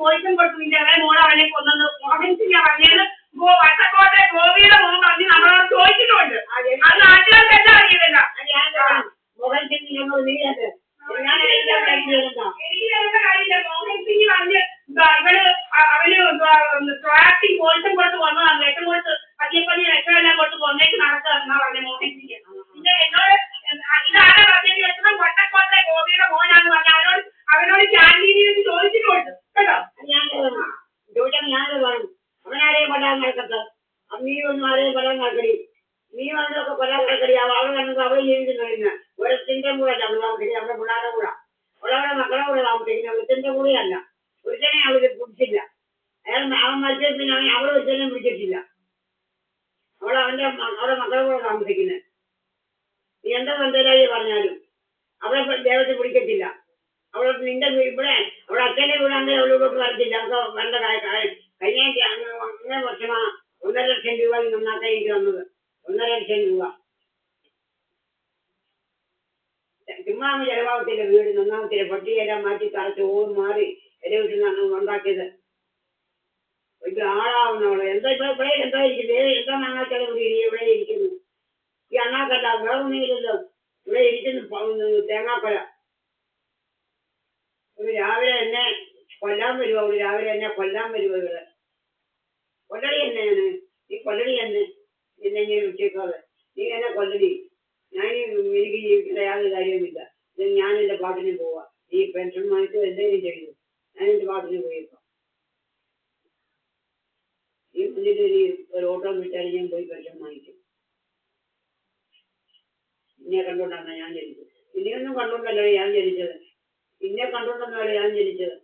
പോയിസം കൊടുത്തു നിന്റെ ഇളയ മോളെ അവനെ കൊന്നത് മോഹൻസിംഗ് പറഞ്ഞത് വട്ടക്കോട്ടെ ഗോപിയുടെ മോൻ പറഞ്ഞ് നമ്മളോട് ചോദിച്ചിട്ടുണ്ട്. അത് നാട്ടുകാർക്ക് എല്ലാം അറിയില്ല. മോഹൻ സിംഗ് എനിക്ക് കാര്യമില്ല. മോഹൻ സിംഗ് പറഞ്ഞ് ഇവള് അവന് ട്രാക്കിംഗ് പോയിസം കൊടുത്ത് വന്നതാണ്. വിഷം കൊടുത്ത് പതിയെ വിഷമെല്ലാം കൊടുത്ത് കൊന്നേക്ക് നടക്കുക പറഞ്ഞ മോഹൻ സിംഗ്. പിന്നെ എന്നോട് ഇതാരാ പറഞ്ഞെന്ന് വെച്ചാൽ വട്ടക്കോട്ടെ ഗോപിയുടെ മോനാന്ന് പറഞ്ഞ അവനോട് ക്യാൻറ്റീനിൽ നിന്ന് ചോദിച്ചിട്ടുണ്ട് കേട്ടോ. ഞാനത് പറഞ്ഞു അവനാരെയും കൊല്ലാൻ നടക്കട്ടെ. നീ ഒന്നും ആരെയും കൊല്ലാൻ നടക്കടി. നീ വന്നതൊക്കെ കൊല്ലാൻ നടക്കടി. അവൾ വന്നത് അവൾ ജീവിക്കുന്നില്ല. ഒരുത്തിന്റെ കൂടെ അല്ല അവൾ താമസിക്കുന്നത്. അവളുടെ പിള്ളേരുടെ കൂടെ അവളവരുടെ മക്കളുടെ കൂടെ താമസിക്കുന്നത്. ഒരുത്തിന്റെ കൂടെയല്ല. ഒരുത്തനെ അവര് പിടിച്ചില്ല. അവൻ മരിച്ചത് പിന്നെ അവൾ ഒരുത്തനെയും പിടിച്ചിട്ടില്ല. അവളുടെ മക്കളുടെ കൂടെ താമസിക്കുന്നത്. നീ എന്താ ബന്ധരായി പറഞ്ഞാലും അവളെ ദേവത്തിൽ പിടിക്കത്തില്ല. അവൾ നിന്റെ ഇവിടെ അവളെ അച്ഛനെ വീടാണ്ട് അവളോട്ട് വരത്തില്ല. അവൾക്ക് വേണ്ട കഴിഞ്ഞ അങ്ങനെ വർഷമാ 1.5 ലക്ഷം രൂപ നന്നാക്കാൻ എനിക്ക് വന്നത്. 1.5 ലക്ഷം രൂപ ചുമ്മാ ചെലവാകത്തില്ല. വീട് നന്നാകത്തില്ല. പട്ടിയെല്ലാം മാറ്റി തറച്ച് മാറി എല്ലാം ഉണ്ടാക്കിയത്. വലിയ ആളാവുന്നവള് എന്താ ഇപ്പൊ ഇവിടെ എന്താ ഇരിക്കുന്നത്? എന്താ നന്നാച്ചാലും ഇവിടെ ഇരിക്കുന്നു. ഈ അണ്ണാക്കല്ല വേറൊന്നുമില്ലല്ലോ. ഇവിടെ ഇരിക്കുന്നു തേങ്ങാപ്പല. രാവിലെ എന്നെ കൊല്ലാൻ വരുവോ? രാവിലെ എന്നെ കൊല്ലാൻ വരുവോ? ഇവിടെ കൊല്ലടി എന്നെയാണ്. നീ കൊല്ലടി എന്നെ. എന്നെങ്ങനെ വിളിച്ചേക്കാതെ നീ എന്നെ കൊല്ലടി. എനിക്ക് ജീവിക്കുന്ന യാതൊരു കാര്യവുമില്ല. ഞാൻ എൻ്റെ പാട്ടിന് പോവാ. നീ പെൻഷൻ വാങ്ങിച്ച് എന്തെങ്കിലും ചെയ്തു. ഞാൻ എൻ്റെ പാട്ടിന് പോയേക്കാം. ഈ മുന്നിൽ ഒരു ഓട്ടോ വിട്ടാൽ ഞാൻ പോയി പെൻഷൻ വാങ്ങിക്കും. ഇന്നെ കണ്ടുകൊണ്ടാണ് ഞാൻ ജനിച്ചത്. ഇനിയൊന്നും കണ്ടുകൊണ്ടല്ലോ ഞാൻ ജനിച്ചത്. ഇന്നെ കണ്ടുകൊണ്ടെന്നല്ല ഞാൻ ജനിച്ചത്.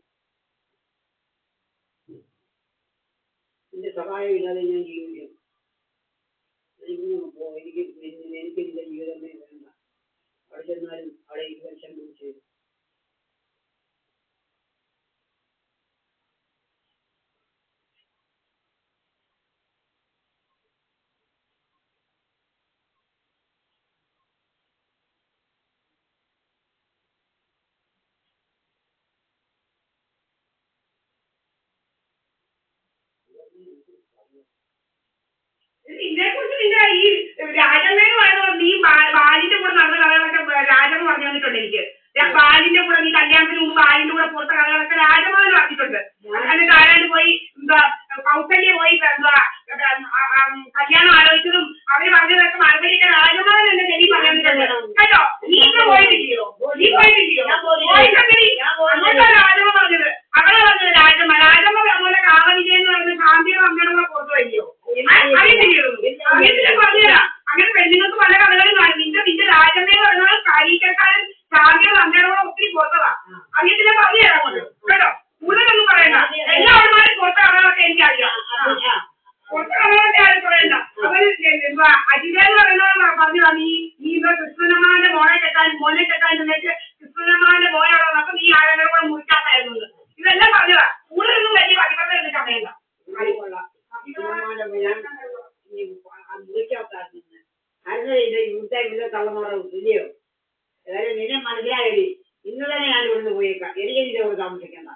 നിന്റെ സഹായം ഇല്ലാതെ ഞാൻ ജീവിക്കും. എനിക്കിതിന്റെ ജീവിതമേ വേണ്ട. അവിടെ ചെന്നാലും അവിടെ ഈ പെൻഷൻ വിളിച്ചു. ഇതിനെക്കുറിച്ച് നിന്റെ ഈ രാജമ്മേന്ന് പറയുന്നത് നീ ബാലിന്റെ കൂടെ നടന്ന കഥകളൊക്കെ രാജമ്മ പറഞ്ഞു തന്നിട്ടുണ്ട് എനിക്ക്. ബാലിന്റെ കൂടെ നീ കല്യാണത്തിന് മുമ്പ് ബാലിന്റെ കൂടെ പുറത്ത കഥകളൊക്കെ രാജമ്മ പറഞ്ഞിട്ടുണ്ട്. എന്നിട്ട് ആരാണ്ട് പോയി കൗസല്യ പോയി കല്യാണം ആലോചിച്ചതും അവര് പറഞ്ഞതൊക്കെ മറുപടിയൊക്കെ രാജമ്മ എന്നെ ചെവി പറഞ്ഞിട്ടുണ്ട് കേട്ടോ. നീ ഇപ്പൊ പോയിട്ടില്ലയോ? നീ പോയിട്ടില്ലയോ? രാജമ്മ പറഞ്ഞത് അവളെ പറഞ്ഞത് രാജമ്മ പറഞ്ഞ കാവലിജയ എന്ന് പറയുന്നത് ശാന്തിയുടെ അമ്മയുടെ കൂടെ പുറത്തു വരികയോ? അറിയത്തില്ല പറഞ്ഞുതരാം. അങ്ങനെ പെണ്ണുങ്ങൾക്ക് പല കഥകളും കാണും. നിന്റെ രാജമ്മയെന്ന് പറയുന്നത് കാരിക്കക്കാരൻ ശാന്തിയുടെ അമ്മയുടെ കൂടെ ഒത്തിരി പുറത്തതാ. അറിയത്തില്ല പറഞ്ഞുതരാം അങ്ങോട്ട് കേട്ടോ. കൂടുതലൊന്നും പറയണ്ട. എല്ലാ ആൾമാരും പുറത്ത കഥകളൊക്കെ എനിക്കറിയാം. പുറത്ത കഥകളൊക്കെ ആരും പറയണ്ട. അവര് അജിതെന്ന് പറയുന്നത് പറഞ്ഞതാ നീ കൃഷ്ണനമ്മാന്റെ മോനെ കെട്ടാൻ നിന്നിട്ട് കൃഷ്ണനമ്മാന്റെ മോനോട് വന്നപ്പോ നീ ആരുടെ കൂടെ മുറിക്കാത്തായിരുന്നു. ഇതെല്ലാം പറഞ്ഞതാ. കൂടുതലൊന്നും വലിയ പരിപാടി എന്നിട്ട് അറിയില്ല. ഇവിടുത്തെ തള്ളമാറ ഇല്ലയോ? അതായത് നിന്നെ മനസ്സിലായടി. ഇന്ന് തന്നെ ഞാൻ ഇവിടുന്ന് പോയേക്കാം. എനിക്ക് നിന്റെ കൂടെ താമസിക്കണ്ട.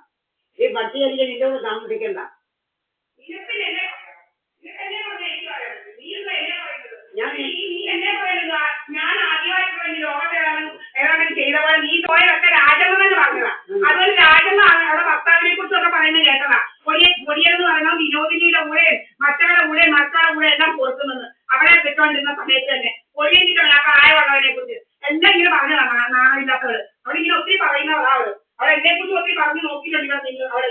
ഈ പട്ടി എനിക്ക് നിന്റെ കൂടെ താമസിക്കണ്ട. ഞാൻ ആദ്യമായിട്ട് ലോകത്തെ ഏതാണ്ട് ചെയ്ത പോലെ നീ പോയതൊക്കെ രാജമ്മ എന്ന് പറഞ്ഞതാ. അതുപോലെ രാജമ്മ അവിടെ ഭർത്താവിനെ കുറിച്ചൊക്കെ പറയുന്നത് കേട്ടതാ. പൊടിയെന്ന് പറയുന്നത് വിനോദിനിയുടെ കൂടെ മറ്റവരുടെ കൂടെ മക്കളുടെ കൂടെ എല്ലാം പുറത്തുനിന്ന് അവളെ വിട്ടോണ്ടിരുന്ന സമയത്ത് തന്നെ പൊടിയെന്നിട്ടുണ്ട് ആ പ്രായമുള്ളവരെ കുറിച്ച് എല്ലാം ഇങ്ങനെ പറഞ്ഞതാണ്. നാളില്ലാത്തവള് അവിടെ ഇങ്ങനെ ഒത്തിരി പറയുന്നവളാ. അവള് എന്നെ കുറിച്ച് ഒത്തിരി പറഞ്ഞു നോക്കിയിട്ടുണ്ട്. അവിടെ